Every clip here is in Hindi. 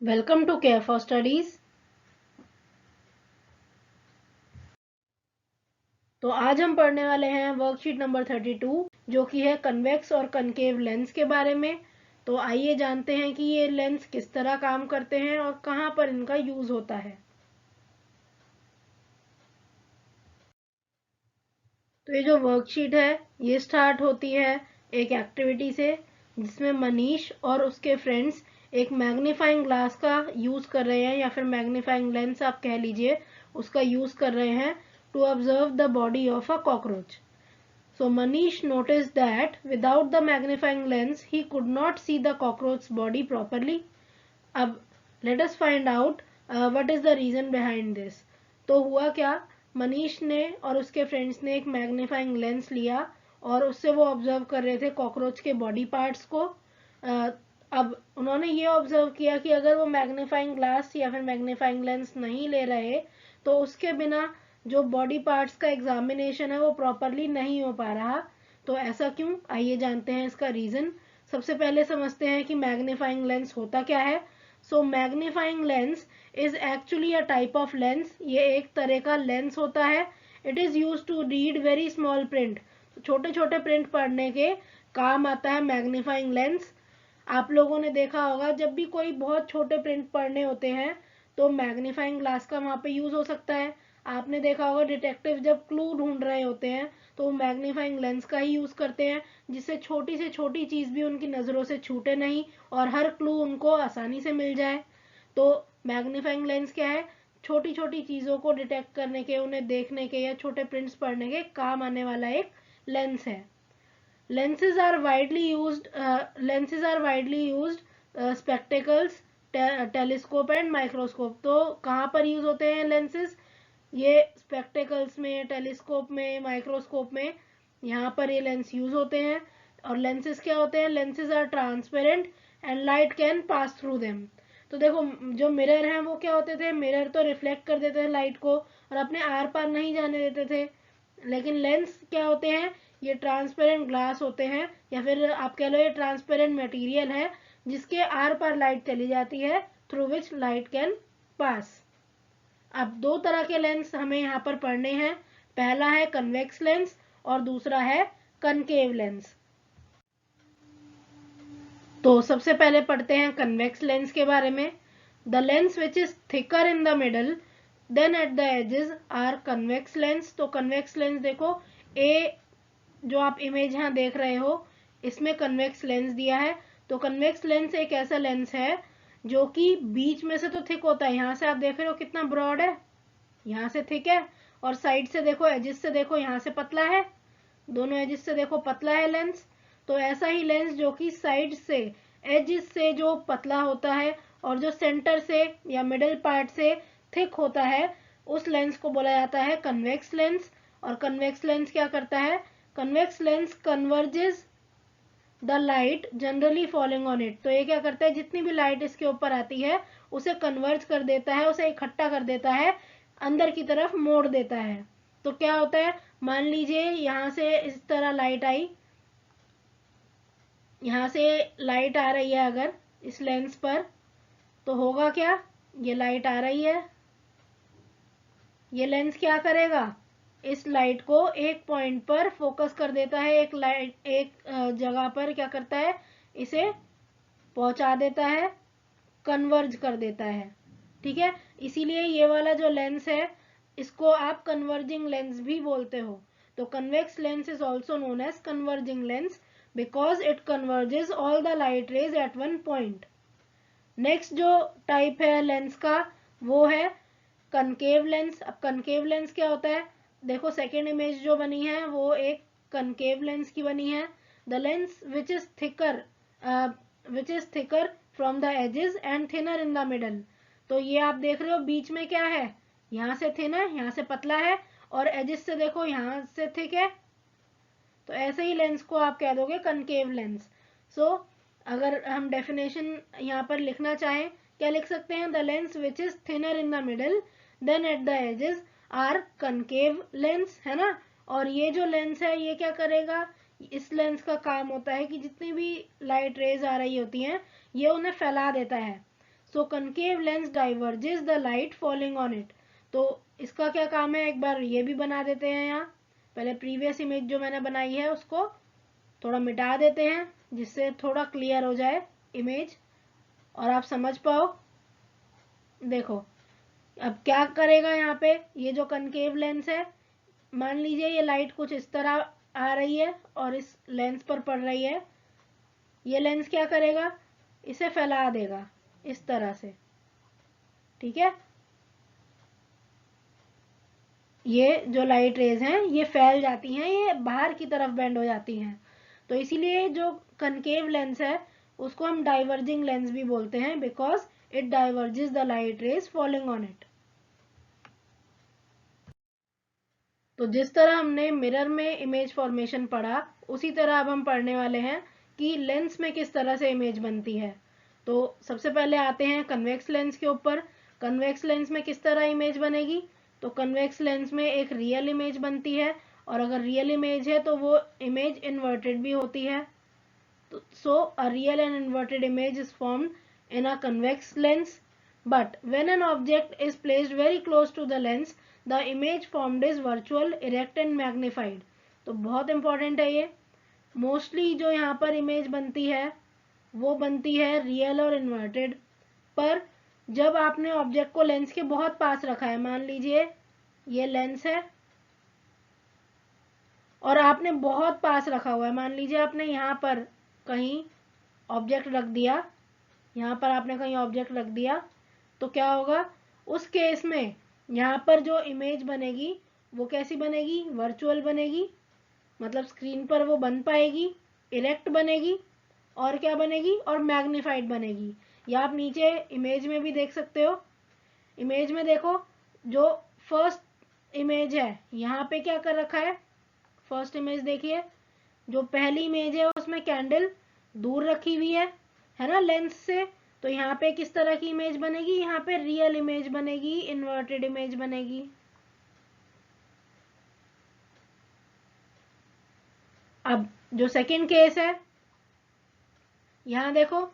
Welcome to care for studies. तो आज हम पढ़ने वाले हैं वर्कशीट नंबर 32 जो कि है कन्वेक्स और कनकेव लेंस के बारे में। तो आइए जानते हैं कि ये लेंस किस तरह काम करते हैं और कहाँ पर इनका यूज होता है। तो ये जो वर्कशीट है ये स्टार्ट होती है एक एक्टिविटी से जिसमें मनीष और उसके फ्रेंड्स एक मैग्नीफाइंग ग्लास का यूज कर रहे हैं या फिर मैग्नीफाइंग लेंस आप कह लीजिए, उसका यूज कर रहे हैं to observe the body of a cockroach. So Manish noticed that without the magnifying lens, he could not see the cockroach's body properly. अब let us find out what is the reason behind this. तो हुआ क्या, मनीष ने और उसके फ्रेंड्स ने एक मैग्नीफाइंग लेंस लिया और उससे वो ऑब्जर्व कर रहे थे कॉकरोच के बॉडी पार्ट्स को। अब उन्होंने ये ऑब्जर्व किया कि अगर वो मैग्नीफाइंग ग्लास या फिर मैग्नीफाइंग लेंस नहीं ले रहे तो उसके बिना जो बॉडी पार्ट्स का एग्जामिनेशन है वो प्रॉपरली नहीं हो पा रहा। तो ऐसा क्यों, आइए जानते हैं इसका रीजन। सबसे पहले समझते हैं कि मैग्नीफाइंग लेंस होता क्या है। So magnifying lens is actually a type of lens, ये एक तरह का लेंस होता है। It is use to read very small print, छोटे छोटे प्रिंट पढ़ने के काम आता है मैग्नीफाइंग लेंस। आप लोगों ने देखा होगा जब भी कोई बहुत छोटे प्रिंट पढ़ने होते हैं तो मैग्नीफाइंग ग्लास का वहाँ पे यूज हो सकता है। आपने देखा होगा डिटेक्टिव जब क्लू ढूंढ रहे होते हैं तो वो मैग्नीफाइंग लेंस का ही यूज करते हैं जिससे छोटी से छोटी चीज भी उनकी नजरों से छूटे नहीं और हर क्लू उनको आसानी से मिल जाए। तो मैग्नीफाइंग लेंस क्या है, छोटी छोटी चीजों को डिटेक्ट करने के, उन्हें देखने के या छोटे प्रिंट्स पढ़ने के काम आने वाला एक लेंस है। lenses are widely used spectacles, telescope and microscope. तो कहाँ पर यूज होते हैं लेंसेज, ये स्पेक्टेकल्स में, टेलीस्कोप में, माइक्रोस्कोप में, यहाँ पर ये लेंस यूज होते हैं। और लेंसेज क्या होते हैं, lenses are transparent and light can pass through them. तो देखो जो मिरर हैं वो क्या होते थे, मिरर तो रिफ्लेक्ट कर देते थे लाइट को और अपने आर पार नहीं जाने देते थे। लेकिन लेंस क्या होते हैं, ये ट्रांसपेरेंट ग्लास होते हैं या फिर आप कह लो ये ट्रांसपेरेंट मटेरियल है जिसके आर पार लाइट चली जाती है, थ्रू विच लाइट कैन पास। अब दो तरह के लेंस हमें यहाँ पर पढ़ने हैं, पहला है कन्वेक्स लेंस और दूसरा है कनकेव लेंस। तो सबसे पहले पढ़ते हैं कन्वेक्स लेंस के बारे में। The lens which is thicker in the middle than at the edges are convex lens. तो कन्वेक्स लेंस देखो, ए जो आप इमेज यहाँ देख रहे हो इसमें कन्वेक्स लेंस दिया है। तो कन्वेक्स लेंस एक ऐसा लेंस है जो कि बीच में से तो थिक होता है, यहाँ से आप देख रहे हो कितना ब्रॉड है, यहाँ से थिक है, और साइड से देखो, एजिस से देखो, यहाँ से पतला है, दोनों एजिस से देखो पतला है लेंस। तो ऐसा ही लेंस जो कि साइड से, एजिस से जो पतला होता है और जो सेंटर से या मिडिल पार्ट से थिक होता है, उस लेंस को बोला जाता है convex lens. Or convex lens क्या करता है, convex lens converges the light generally falling on it. तो ये क्या करता है, जितनी भी लाइट इसके ऊपर आती है उसे कन्वर्ज कर देता है, उसे इकट्ठा कर देता है, अंदर की तरफ मोड़ देता है। तो क्या होता है, मान लीजिए यहाँ से इस तरह लाइट आई, यहाँ से लाइट आ रही है अगर इस लेंस पर, तो होगा क्या, ये लाइट आ रही है, ये लेंस क्या करेगा, इस लाइट को एक पॉइंट पर फोकस कर देता है, एक लाइट एक जगह पर क्या करता है, इसे पहुंचा देता है, कन्वर्ज कर देता है। ठीक है, इसीलिए ये वाला जो लेंस है इसको आप कन्वर्जिंग लेंस भी बोलते हो। तो convex lens is also known as converging lens because it converges all the light rays at one point. Next जो टाइप है लेंस का वो है कनकेव लेंस। अब कनकेव लेंस क्या होता है, देखो सेकेंड इमेज जो बनी है वो एक कनकेव लेंस की बनी है। The lens which is thicker from the edges and thinner in the middle. तो ये आप देख रहे हो बीच में क्या है, यहाँ से थिन है, यहाँ से पतला है, और एजेस से देखो यहाँ से थिक है। तो ऐसे ही लेंस को आप कह दोगे कनकेव लेंस। सो अगर हम डेफिनेशन यहाँ पर लिखना चाहें, क्या लिख सकते हैं, the lens which is thinner in the middle than at the edges are concave lens, है ना। और ये जो लेंस है ये क्या करेगा, इस लेंस का काम होता है कि जितनी भी लाइट रेज आ रही होती हैं ये उन्हें फैला देता है। So concave lens diverges the light falling on it. तो इसका क्या काम है, एक बार ये भी बना देते हैं। यहाँ पहले प्रीवियस इमेज जो मैंने बनाई है उसको थोड़ा मिटा देते हैं जिससे थोड़ा क्लियर हो जाए इमेज और आप समझ पाओ। देखो अब क्या करेगा, यहाँ पे ये जो कनकेव लेंस है, मान लीजिए ये लाइट कुछ इस तरह आ रही है और इस लेंस पर पड़ रही है। ये लेंस क्या करेगा, इसे फैला देगा इस तरह से, ठीक है। ये जो लाइट रेज हैं ये फैल जाती हैं, ये बाहर की तरफ बेंड हो जाती हैं। तो इसीलिए जो कनकेव लेंस है उसको हम डाइवर्जिंग लेंस भी बोलते हैं, because it diverges the light raise falling on it. तो जिस तरह हमने मिरर में इमेज फॉर्मेशन पढ़ा, उसी तरह अब हम पढ़ने वाले हैं कि लेंस में किस तरह से इमेज बनती है। तो सबसे पहले आते हैं कन्वेक्स लेंस के ऊपर। कन्वेक्स लेंस में किस तरह इमेज बनेगी, तो कन्वेक्स लेंस में एक रियल इमेज बनती है, और अगर रियल इमेज है तो वो इमेज इन्वर्टेड भी होती है। So a real and inverted image is formed in a convex lens, but when an object is placed very close to the lens, the image formed is virtual, erect and magnified. तो बहुत इंपॉर्टेंट है ये। मोस्टली जो यहाँ पर इमेज बनती है वो बनती है रियल और इन्वर्टेड। पर जब आपने ऑब्जेक्ट को लेंस के बहुत पास रखा है, मान लीजिए ये लेंस है और आपने बहुत पास रखा हुआ है, मान लीजिए आपने यहाँ पर कहीं ऑब्जेक्ट रख दिया, यहाँ पर आपने कहीं ऑब्जेक्ट रख दिया, तो क्या होगा उस केस में, यहाँ पर जो इमेज बनेगी वो कैसी बनेगी, वर्चुअल बनेगी, मतलब स्क्रीन पर वो बन पाएगी, इरेक्ट बनेगी, और क्या बनेगी, और मैग्नीफाइड बनेगी। या आप नीचे इमेज में भी देख सकते हो। इमेज में देखो जो फर्स्ट इमेज है यहाँ पे क्या कर रखा है, फर्स्ट इमेज देखिए, जो पहली इमेज है उसमें कैंडल दूर रखी हुई है ना लेंस से। तो यहाँ पे किस तरह की इमेज बनेगी, यहाँ पे रियल इमेज बनेगी, इन्वर्टेड इमेज बनेगी। अब जो सेकंड केस है, यहाँ देखो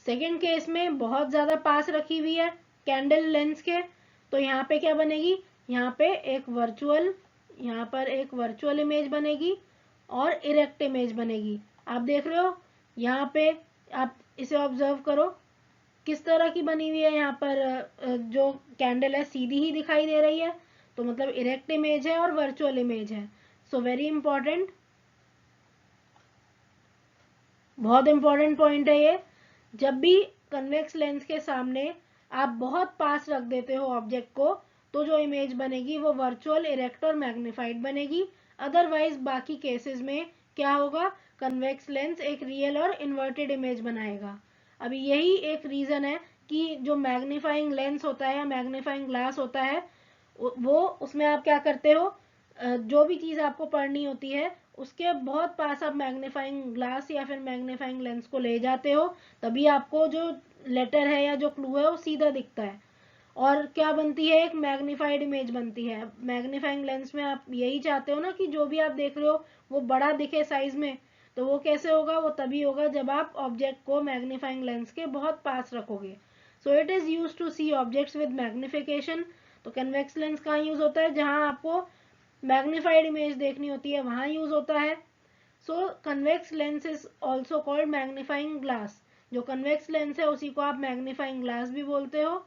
सेकंड केस में बहुत ज्यादा पास रखी हुई है कैंडल लेंस के, तो यहाँ पे क्या बनेगी, यहाँ पे एक वर्चुअल, यहाँ पर एक वर्चुअल इमेज बनेगी और इरेक्ट इमेज बनेगी। आप देख रहे हो यहाँ पे, आप इसे ऑब्जर्व करो किस तरह की बनी हुई है। यहाँ पर जो कैंडल है सीधी ही दिखाई दे रही है, तो मतलब इरेक्ट इमेज है और वर्चुअल इमेज है। सो वेरी इंपॉर्टेंट, बहुत इंपॉर्टेंट पॉइंट है ये। जब भी कन्वेक्स लेंस के सामने आप बहुत पास रख देते हो ऑब्जेक्ट को, तो जो इमेज बनेगी वो वर्चुअल, इरेक्ट और मैग्नीफाइड बनेगी। अदरवाइज बाकी केसेस में क्या होगा, कन्वेक्स लेंस एक रियल और इन्वर्टेड इमेज बनाएगा। अभी यही एक रीजन है कि जो मैग्नीफाइंग लेंस होता है या मैग्नीफाइंग ग्लास होता है, वो उसमें आप क्या करते हो, जो भी चीज आपको पढ़नी होती है उसके बहुत पास आप मैग्नीफाइंग ग्लास या फिर मैग्नीफाइंग लेंस को ले जाते हो, तभी आपको जो लेटर है या जो क्लू है वो सीधा दिखता है। और क्या बनती है, एक मैग्नीफाइड इमेज बनती है। मैग्नीफाइंग लेंस में आप यही चाहते हो ना कि जो भी आप देख रहे हो वो बड़ा दिखे साइज में। तो वो कैसे होगा, वो तभी होगा जब आप ऑब्जेक्ट को मैग्नीफाइंग लेंस के बहुत पास रखोगे। So it is use to see objects with magnification. तो कन्वेक्स लेंस कहाँ यूज होता है, जहां आपको मैग्नीफाइड इमेज देखनी होती है वहां यूज होता है। So convex lens is also called magnifying glass. जो कन्वेक्स लेंस है उसी को आप मैग्नीफाइंग ग्लास भी बोलते हो।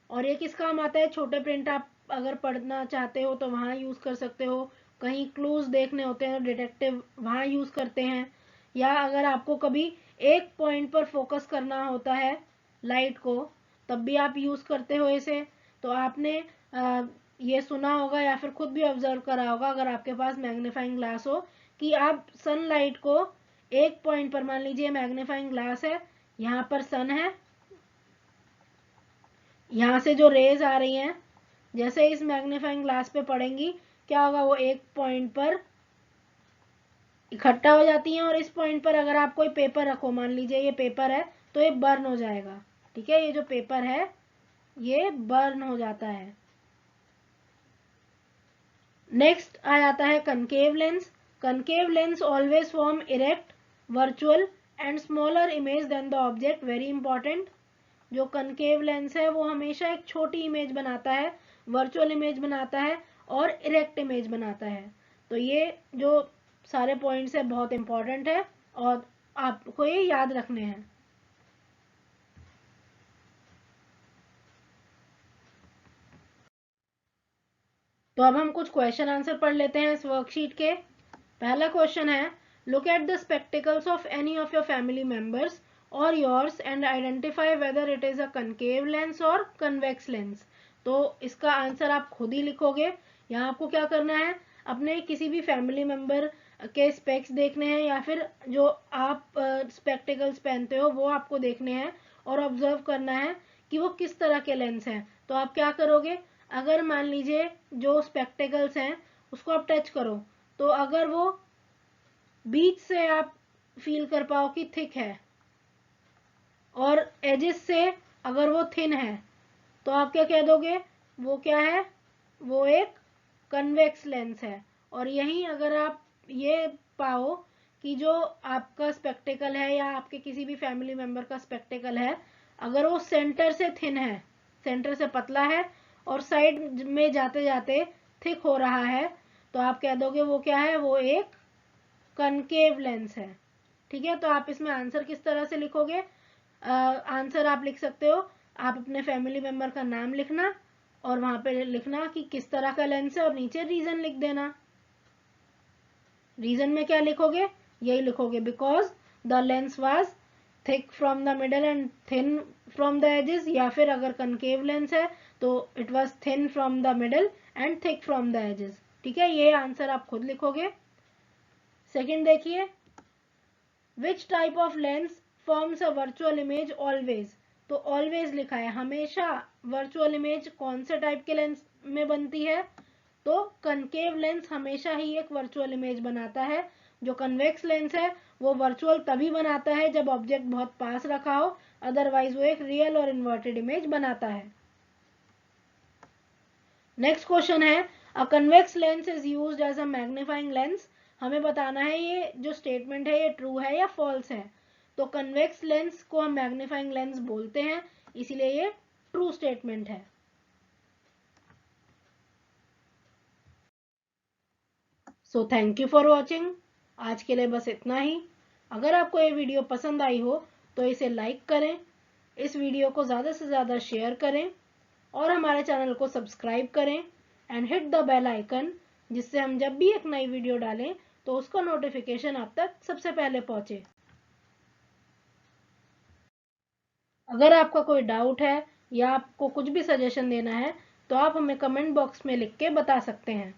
और ये किस काम आता है, छोटे प्रिंट आप अगर पढ़ना चाहते हो तो वहां यूज कर सकते हो, कहीं क्लूज देखने होते हैं डिटेक्टिव वहां यूज करते हैं, या अगर आपको कभी एक पॉइंट पर फोकस करना होता है लाइट को तब भी आप यूज करते हो इसे। तो आपने ये सुना होगा या फिर खुद भी ऑब्जर्व करा होगा अगर आपके पास मैग्नीफाइंग ग्लास हो, कि आप सनलाइट को एक पॉइंट पर, मान लीजिए मैग्नीफाइंग ग्लास है, यहाँ पर सन है, यहाँ से जो रेज आ रही हैं जैसे इस मैग्नीफाइंग ग्लास पे पड़ेंगी, क्या होगा, वो एक पॉइंट पर इकट्ठा हो जाती हैं, और इस पॉइंट पर अगर आप कोई पेपर रखो, मान लीजिए ये पेपर है, तो ये बर्न हो जाएगा। ठीक है, ये जो पेपर है ये बर्न हो जाता है। नेक्स्ट आ जाता है concave lens. Concave lens always form erect, virtual and smaller image than the object. Very important, जो कनकेव लेंस है वो हमेशा एक छोटी इमेज बनाता है, वर्चुअल इमेज बनाता है और इरेक्ट इमेज बनाता है। तो ये जो सारे पॉइंट्स है बहुत इंपॉर्टेंट है और आपको ये याद रखने हैं। तो अब हम कुछ क्वेश्चन आंसर पढ़ लेते हैं इस वर्कशीट के। पहला क्वेश्चन है, look at the spectacles of any of your family members or yours and identify whether it is a concave lens or convex lens. तो इसका आंसर आप खुद ही लिखोगे। यहाँ आपको क्या करना है, अपने किसी भी फैमिली मेंबर के स्पेक्स देखने हैं या फिर जो आप स्पेक्टिकल्स पहनते हो वो आपको देखने हैं और ऑब्जर्व करना है कि वो किस तरह के लेंस हैं। तो आप क्या करोगे, अगर मान लीजिए जो स्पेक्टिकल्स हैं उसको आप टच करो, तो अगर वो बीच से आप फील कर पाओ कि थिक है और एजेस से अगर वो थिन है, तो आप क्या कह दोगे, वो क्या है, वो एक कन्वेक्स लेंस है। और यहीं अगर आप ये पाओ कि जो आपका स्पेक्टिकल है या आपके किसी भी फैमिली मेंबर का स्पेक्टिकल है, अगर वो सेंटर से थिन है, सेंटर से पतला है और साइड में जाते जाते थिक हो रहा है, तो आप कह दोगे वो क्या है, वो एक कनकेव लेंस है। ठीक है, तो आप इसमें आंसर किस तरह से लिखोगे, आंसर आप लिख सकते हो, आप अपने फैमिली मेंबर का नाम लिखना और वहां पे लिखना कि किस तरह का लेंस है और नीचे रीजन लिख देना। रीजन में क्या लिखोगे, यही लिखोगे, because the lens was thick from the middle and thin from the edges, या फिर अगर कनकेव लेंस है तो it was thin from the middle and thick from the edges. ठीक है, ये आंसर आप खुद लिखोगे। सेकंड देखिए, which type of lens forms a virtual image always. तो ऑलवेज लिखा है, हमेशा वर्चुअल इमेज कौन से टाइप के लेंस में बनती है, तो कनकेव लेंस हमेशा ही एक वर्चुअल इमेज बनाता है। जो कन्वेक्स लेंस है वो वर्चुअल तभी बनाता है जब ऑब्जेक्ट बहुत पास रखा हो, अदरवाइज वो एक रियल और इन्वर्टेड इमेज बनाता है। नेक्स्ट क्वेश्चन है, a convex lens is used as a magnifying lens. हमें बताना है ये जो स्टेटमेंट है ये ट्रू है या फॉल्स है। तो कन्वेक्स लेंस को हम मैग्नीफाइंग लेंस बोलते हैं, इसीलिए ये ट्रू स्टेटमेंट है। So thank you for watching. आज के लिए बस इतना ही। अगर आपको ये वीडियो पसंद आई हो तो इसे लाइक करें, इस वीडियो को ज़्यादा से ज़्यादा शेयर करें और हमारे चैनल को सब्सक्राइब करें and hit the bell icon, जिससे हम जब भी एक नई वीडियो डालें तो उसका नोटिफिकेशन आप तक सबसे पहले पहुंचे। अगर आपका कोई डाउट है या आपको कुछ भी सजेशन देना है तो आप हमें कमेंट बॉक्स में लिख के बता सकते हैं।